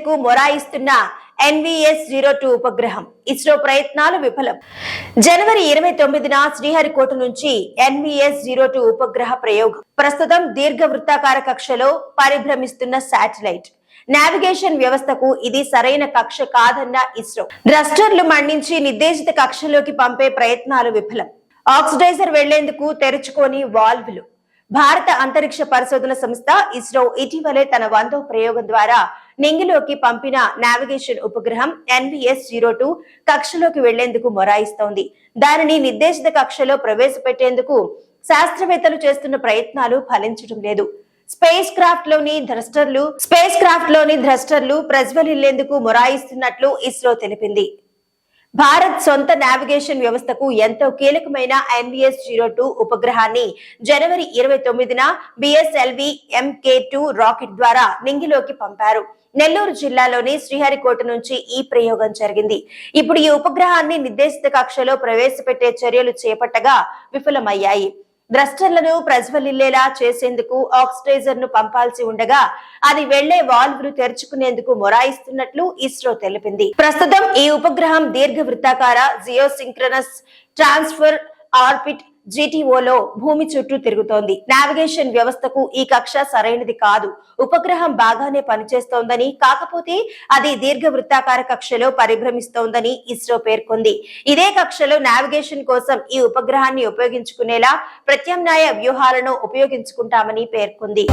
వెళ్లేందుకు మొరాయిస్తున్న NVS-02 ఉపగ్రహం. ఇస్రో ప్రయత్నాలు విఫలం. జనవరి 29న శ్రీహరికోట నుంచి NVS-02 ఉపగ్రహ ప్రయోగం. ప్రస్తుతం దీర్ఘవృత్తాకార కక్షలో పరిభ్రమిస్తున్న శాటిలైట్. నావిగేషన్ వ్యవస్థకు ఇది సరైన కక్ష కాదన్న ఇస్రో. థ్రస్టర్లు మండించి నిర్దేశిత కక్షలోకి పంపే ప్రయత్నాలు విఫలం. ఆక్సిడైజర్ వెళ్లేందుకు తెరుచుకొని వాల్వులు. భారత అంతరిక్ష పరిశోధన సంస్థ ఇస్రో ఇటీవలే తన 100వ ప్రయోగం ద్వారా నింగిలోకి పంపిన నావిగేషన్ ఉపగ్రహం NVS-02 కక్షలోకి వెళ్లేందుకు మొరాయిస్తోంది. దానిని నిర్దేశిత కక్షలో ప్రవేశపెట్టేందుకు శాస్త్రవేత్తలు చేస్తున్న ప్రయత్నాలు ఫలించడం లేదు. స్పేస్ క్రాఫ్ట్ లోని థ్రస్టర్లు ప్రజ్వలిల్లేందుకు మొరాయిస్తున్నట్లు ఇస్రో తెలిపింది. భారత్ సొంత నావిగేషన్ వ్యవస్థకు ఎంతో కీలకమైన NVS-02 ఉపగ్రహాన్ని జనవరి 29న BSLV MK2 రాకెట్ ద్వారా నింగిలోకి పంపారు. నెల్లూరు జిల్లాలోని శ్రీహరికోట నుంచి ఈ ప్రయోగం జరిగింది. ఇప్పుడు ఈ ఉపగ్రహాన్ని నిర్దేశిత కక్షలో ప్రవేశపెట్టే చర్యలు చేపట్టగా విఫలమయ్యాయి. థ్రస్టర్లను ప్రజ్వలిల్లేలా చేసేందుకు ఆక్సిడైజర్ ను పంపాల్సి ఉండగా అది వెళ్లే వాల్వ్లు తెరుచుకునేందుకు మొరాయిస్తున్నట్లు ఇస్రో తెలిపింది. ప్రస్తుతం ఈ ఉపగ్రహం దీర్ఘవృత్తాకార జియోసింక్రనస్ ట్రాన్స్ఫర్ ఆర్బిట్ GTOలో భూమి చుట్టూ తిరుగుతోంది. నావిగేషన్ వ్యవస్థకు ఈ కక్ష సరైనది కాదు. ఉపగ్రహం బాగానే పనిచేస్తోందని, కాకపోతే అది దీర్ఘవృత్తాకార కక్షలో పరిభ్రమిస్తోందని ఇస్రో పేర్కొంది. ఇదే కక్షలో నావిగేషన్ కోసం ఈ ఉపగ్రహాన్ని ఉపయోగించుకునేలా ప్రత్యామ్నాయ వ్యూహాలను ఉపయోగించుకుంటామని పేర్కొంది.